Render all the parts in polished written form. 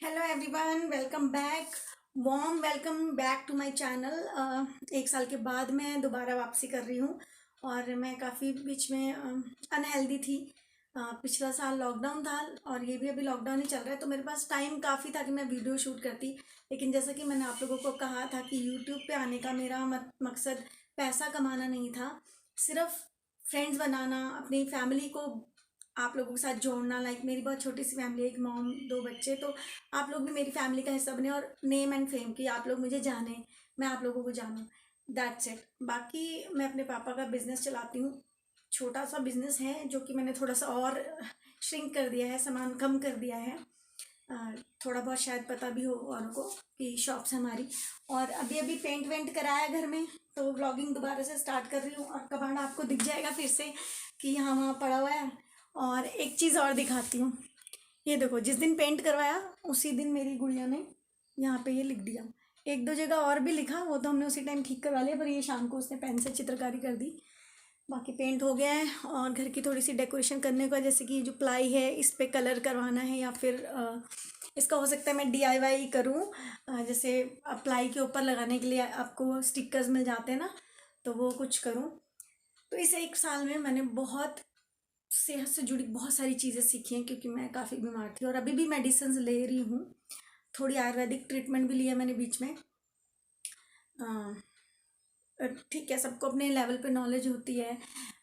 Hello everyone, welcome back. Warm welcome back to my channel. एक साल के बाद मैं दोबारा वापसी कर रही हूँ और मैं काफ़ी बीच में अनहेल्दी थी। पिछला साल लॉकडाउन था और ये भी अभी लॉकडाउन ही चल रहा है, तो मेरे पास टाइम काफ़ी था कि मैं वीडियो शूट करती। लेकिन जैसा कि मैंने आप लोगों को कहा था कि यूट्यूब पे आने का मेरा मकसद पैसा कमाना नहीं था, सिर्फ फ्रेंड्स बनाना, अपनी फैमिली को आप लोगों के साथ जोड़ना। लाइक मेरी बहुत छोटी सी फैमिली है, एक मॉम, दो बच्चे, तो आप लोग भी मेरी फैमिली का हिस्सा बने और नेम एंड फेम की आप लोग मुझे जाने, मैं आप लोगों को जानूँ। That's it. बाकी मैं अपने पापा का बिजनेस चलाती हूँ। छोटा सा बिजनेस है जो कि मैंने थोड़ा सा और श्रिंक कर दिया है, सामान कम कर दिया है। अ, थोड़ा बहुत शायद पता भी हो औरों को कि शॉप्स हमारी। और अभी अभी पेंट वेंट कराया घर में, तो व्लॉगिंग दोबारा से स्टार्ट कर रही हूँ और कबाड़ आपको दिख जाएगा फिर से कि यहाँ वहाँ पड़ा हुआ है। और एक चीज़ और दिखाती हूँ, ये देखो, जिस दिन पेंट करवाया उसी दिन मेरी गुड़िया ने यहाँ पे ये लिख दिया। एक दो जगह और भी लिखा, वो तो हमने उसी टाइम ठीक करवा लिया, पर ये शाम को उसने पेन से चित्रकारी कर दी। बाकी पेंट हो गया है और घर की थोड़ी सी डेकोरेशन करने का, जैसे कि जो प्लाई है इस पे कलर करवाना है, या फिर इसका हो सकता है मैं DIY करूँ। जैसे प्लाई के ऊपर लगाने के लिए आपको स्टिकर्स मिल जाते हैं ना, तो वो कुछ करूँ। तो इस एक साल में मैंने बहुत सेहत से जुड़ी बहुत सारी चीज़ें सीखी हैं, क्योंकि मैं काफ़ी बीमार थी और अभी भी मेडिसिन ले रही हूँ। थोड़ी आयुर्वेदिक ट्रीटमेंट भी लिया मैंने बीच में। ठीक है, सबको अपने लेवल पे नॉलेज होती है,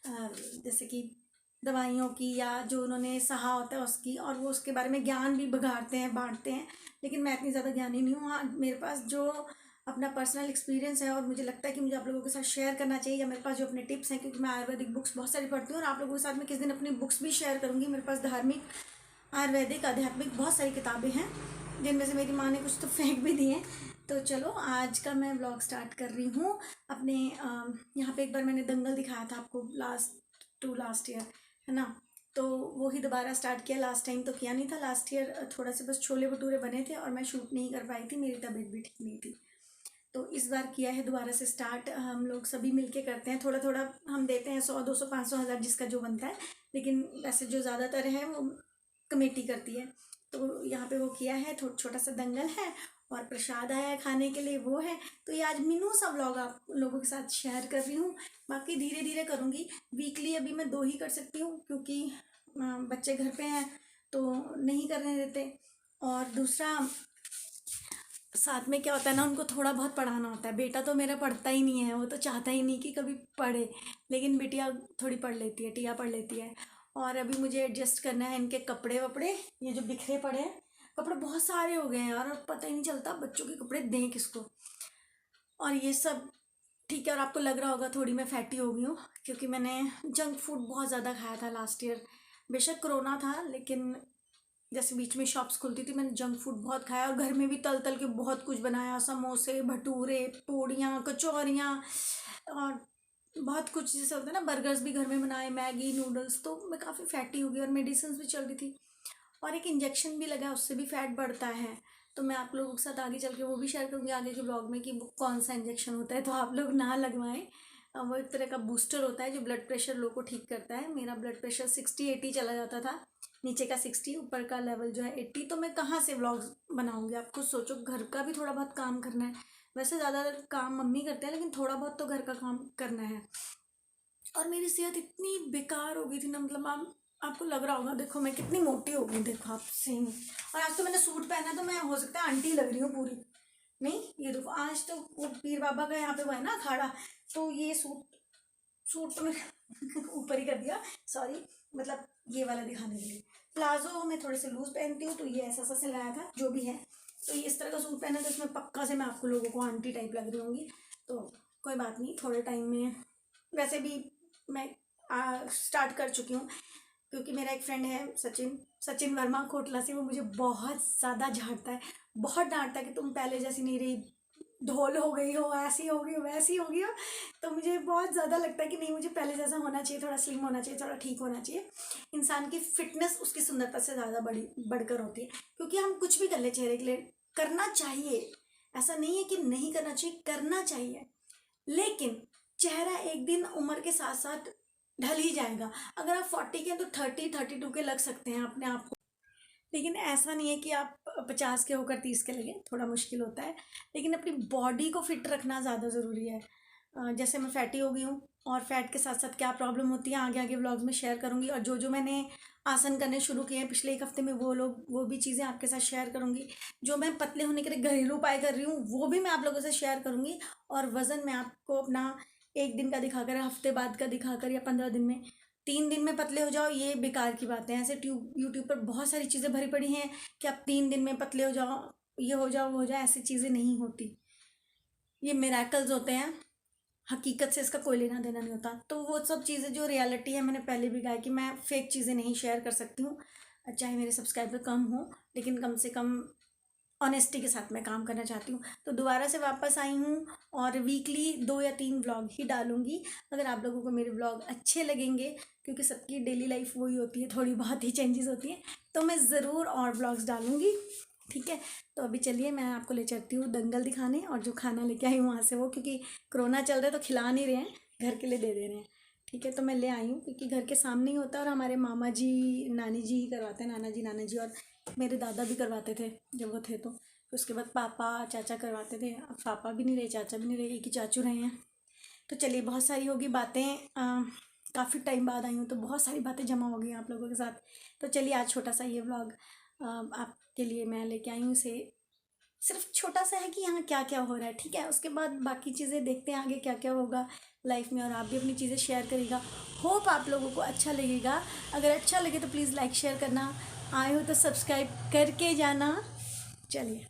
जैसे कि दवाइयों की या जो उन्होंने सहा होता है उसकी, और वो उसके बारे में ज्ञान भी बघाड़ते हैं, बांटते हैं। लेकिन मैं इतनी ज़्यादा ज्ञानी नहीं हूँ। हाँ, मेरे पास जो अपना पर्सनल एक्सपीरियंस है और मुझे लगता है कि मुझे आप लोगों के साथ शेयर करना चाहिए, या मेरे पास जो अपने टिप्स हैं, क्योंकि मैं आयुर्वेदिक बुक्स बहुत सारी पढ़ती हूँ और आप लोगों के साथ मैं किस दिन अपनी बुक्स भी शेयर करूँगी। मेरे पास धार्मिक, आयुर्वेदिक, आध्यात्मिक बहुत सारी किताबें हैं, जिनमें से मेरी माँ ने कुछ तो फेंक भी दिए हैं। तो चलो, आज का मैं ब्लॉग स्टार्ट कर रही हूँ अपने यहाँ पे। एक बार मैंने दंगल दिखाया था आपको लास्ट ईयर, है ना, तो वो ही दोबारा स्टार्ट किया। लास्ट टाइम तो किया नहीं था, लास्ट ईयर थोड़ा से बस छोले भटूरे बने थे और मैं शूट नहीं कर पाई थी, मेरी तबीयत भी ठीक नहीं थी। तो इस बार किया है दोबारा से स्टार्ट। हम लोग सभी मिलके करते हैं, थोड़ा थोड़ा हम देते हैं, 100 200 500 हज़ार जिसका जो बनता है। लेकिन वैसे जो ज़्यादातर है वो कमेटी करती है। तो यहाँ पे वो किया है, छोटा सा दंगल है और प्रसाद आया है खाने के लिए, वो है। तो ये आज मिनू सा व्लॉग आप लोगों के साथ शेयर कर रही हूँ। बाकी धीरे धीरे करूँगी। वीकली अभी मैं 2 ही कर सकती हूँ, क्योंकि बच्चे घर पे हैं तो नहीं करने देते। और दूसरा, साथ में क्या होता है ना, उनको थोड़ा बहुत पढ़ाना होता है। बेटा तो मेरा पढ़ता ही नहीं है, वो तो चाहता ही नहीं कि कभी पढ़े, लेकिन बिटिया थोड़ी पढ़ लेती है, टिया पढ़ लेती है। और अभी मुझे एडजस्ट करना है इनके कपड़े वपड़े, ये जो बिखरे पड़े हैं कपड़े, बहुत सारे हो गए हैं यार, और पता ही नहीं चलता बच्चों के कपड़े दें किसको, और ये सब। ठीक है, और आपको लग रहा होगा थोड़ी मैं फैटी हो गई हूँ, क्योंकि मैंने जंक फूड बहुत ज़्यादा खाया था लास्ट ईयर। बेशक कोरोना था, लेकिन जैसे बीच में शॉप्स खुलती थी, मैंने जंक फूड बहुत खाया और घर में भी तल तल के बहुत कुछ बनाया, समोसे, भटूरे, पूड़ियाँ, कचौरियाँ, और बहुत कुछ जैसे होता है ना, बर्गर्स भी घर में बनाए, मैगी, नूडल्स। तो मैं काफ़ी फैटी हो गई और मेडिसिन भी चल रही थी, और एक इंजेक्शन भी लगा, उससे भी फैट बढ़ता है। तो मैं आप लोगों के साथ आगे चल के वो भी शेयर करूँगी आगे के ब्लॉग में कि वो कौन सा इंजेक्शन होता है, तो आप लोग ना लगवाएं। वो एक तरह का बूस्टर होता है जो ब्लड प्रेशर लो को ठीक करता है। मेरा ब्लड प्रेशर 60-80 चला जाता था, नीचे का 60, ऊपर का लेवल जो है 80। तो मैं कहाँ से व्लॉग्स बनाऊँगी, आप खुद सोचो। घर का भी थोड़ा बहुत काम करना है, वैसे ज़्यादातर काम मम्मी करते हैं, लेकिन थोड़ा बहुत तो घर का काम करना है। और मेरी सेहत इतनी बेकार हो गई थी ना, मतलब आपको लग रहा होगा, देखो मैं कितनी मोटी हो गई, देखो आप सेम। और आज तो मैंने सूट पहना, तो मैं हो सकता है आंटी लग रही हूँ पूरी। नहीं, ये देखो, आज तो वो पीर बाबा का यहाँ पे वो है ना अखाड़ा, तो ये सूट सूट तो मैं ऊपर ही कर दिया, सॉरी, मतलब ये वाला दिखाने के लिए। प्लाजो मैं थोड़े से लूज पहनती हूँ, तो ये ऐसा सा सिलाया था जो भी है। तो ये इस तरह का सूट पहना, तो इसमें पक्का से मैं आपको लोगों को आंटी टाइप लग रही होंगी। तो कोई बात नहीं, थोड़े टाइम में वैसे भी मैं स्टार्ट कर चुकी हूँ, क्योंकि मेरा एक फ्रेंड है सचिन सचिन वर्मा कोटला से, वो मुझे बहुत ज़्यादा झाड़ता है, बहुत डांटता है कि तुम पहले जैसी नहीं रही, ढोल हो गई हो, ऐसी हो गई हो, वैसी हो गई हो। तो मुझे बहुत ज़्यादा लगता है कि नहीं, मुझे पहले जैसा होना चाहिए, थोड़ा स्लिम होना चाहिए, थोड़ा ठीक होना चाहिए। इंसान की फिटनेस उसकी सुंदरता से ज़्यादा बढ़कर होती है, क्योंकि हम कुछ भी कर ले चेहरे के लिए, करना चाहिए, ऐसा नहीं है कि नहीं करना चाहिए, करना चाहिए। लेकिन चेहरा एक दिन उम्र के साथ साथ ढल ही जाएगा। अगर आप 40 के हैं तो 30-32 के लग सकते हैं अपने आप को, लेकिन ऐसा नहीं है कि आप 50 के होकर 30 के लगे, थोड़ा मुश्किल होता है। लेकिन अपनी बॉडी को फिट रखना ज़्यादा ज़रूरी है। जैसे मैं फैटी हो गई हूँ, और फैट के साथ साथ क्या प्रॉब्लम होती है आगे आगे व्लॉग्स में शेयर करूँगी। और जो मैंने आसन करने शुरू किए हैं पिछले 1 हफ्ते में, वो भी चीज़ें आपके साथ शेयर करूँगी। जो मैं पतले होने के लिए घरेलू उपाय कर रही हूँ वो भी मैं आप लोगों से शेयर करूँगी। और वज़न मैं आपको अपना 1 दिन का दिखाकर, हफ्ते बाद का दिखाकर, या 15 दिन में, 3 दिन में पतले हो जाओ, ये बेकार की बात है। ऐसे यूट्यूब पर बहुत सारी चीज़ें भरी पड़ी हैं कि आप 3 दिन में पतले हो जाओ, ये हो जाओ, वो हो जाए। ऐसी चीज़ें नहीं होती, ये मिरेकल्स होते हैं। हकीकत से इसका कोई लेना देना नहीं होता। तो वो सब चीज़ें जो रियलिटी है, मैंने पहले भी कहा कि मैं फेक चीज़ें नहीं शेयर कर सकती हूँ, चाहे मेरे सब्सक्राइबर कम हो, लेकिन कम से कम ऑनेस्टी के साथ मैं काम करना चाहती हूँ। तो दोबारा से वापस आई हूँ, और वीकली 2 या 3 व्लॉग ही डालूँगी। अगर आप लोगों को मेरे व्लॉग अच्छे लगेंगे, क्योंकि सबकी डेली लाइफ वही होती है, थोड़ी बहुत ही चेंजेस होती हैं, तो मैं ज़रूर और व्लॉग्स डालूँगी, ठीक है। तो अभी चलिए मैं आपको ले चलती हूँ दंगल दिखाने, और जो खाना लेके आई हूँ वहाँ से, वो क्योंकि कोरोना चल रहा है तो खिला नहीं रहे हैं, घर के लिए दे दे रहे हैं, ठीक है। तो मैं ले आई हूँ क्योंकि घर के सामने ही होता है, और हमारे मामा जी नानी जी ही करवाते हैं, नाना जी, और मेरे दादा भी करवाते थे जब वो थे। तो उसके बाद पापा चाचा करवाते थे। अब पापा भी नहीं रहे, चाचा भी नहीं रहे, एक ही चाचू रहे हैं। तो चलिए, बहुत सारी होगी बातें, काफ़ी टाइम बाद आई हूँ तो बहुत सारी बातें जमा हो गई आप लोगों के साथ। तो चलिए, आज छोटा सा ये व्लॉग आपके लिए मैं लेके आई हूँ। इसे सिर्फ छोटा सा है कि यहाँ क्या क्या हो रहा है, ठीक है। उसके बाद बाकी चीज़ें देखते हैं आगे क्या क्या होगा लाइफ में, और आप भी अपनी चीज़ें शेयर करिएगा। होप आप लोगों को अच्छा लगेगा। अगर अच्छा लगे तो प्लीज़ लाइक शेयर करना, आए हो तो सब्सक्राइब करके जाना। चलिए,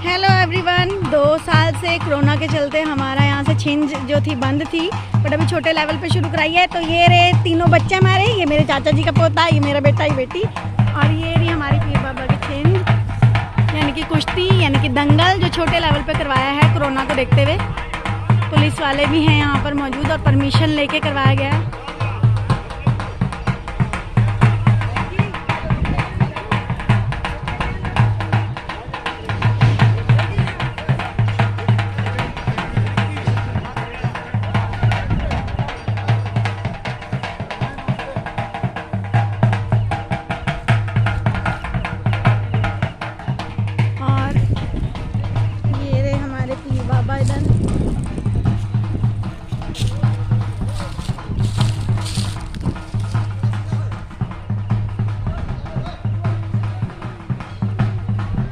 हेलो एवरीवन। 2 साल से कोरोना के चलते हमारा यहाँ से छिंज जो थी बंद थी, बट अभी छोटे लेवल पे शुरू कराई है। तो ये रहे 3 बच्चे हमारे, ये मेरे चाचा जी का पोता, ये मेरा बेटा, ये बेटी, और ये रही हमारी पीर बाबा की छिंज, यानी कि कुश्ती, यानी कि दंगल, जो छोटे लेवल पे करवाया है कोरोना को देखते हुए। पुलिस वाले भी हैं यहाँ पर मौजूद, और परमिशन लेके करवाया गया है।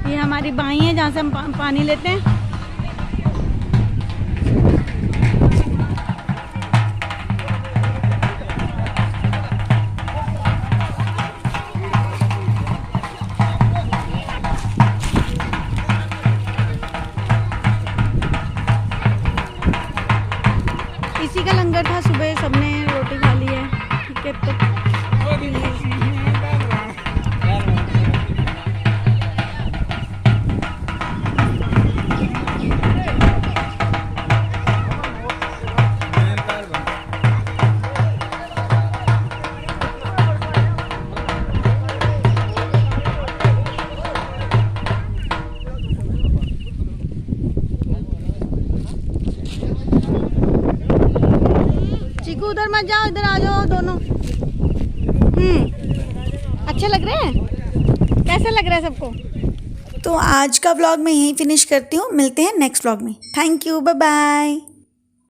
ये हमारी बाई है जहाँ से हम पानी लेते हैं। इसी का लंगर था, सुबह सबने रोटी खा ली है, ठीक है। तो चीकू, उधर मत जाओ, इधर आ जाओ दोनों। अच्छे लग रहे हैं? कैसे लग रहा है सबको? तो आज का व्लॉग मैं यहीं फिनिश करती हूँ, मिलते हैं नेक्स्ट व्लॉग में। Thank you, bye bye.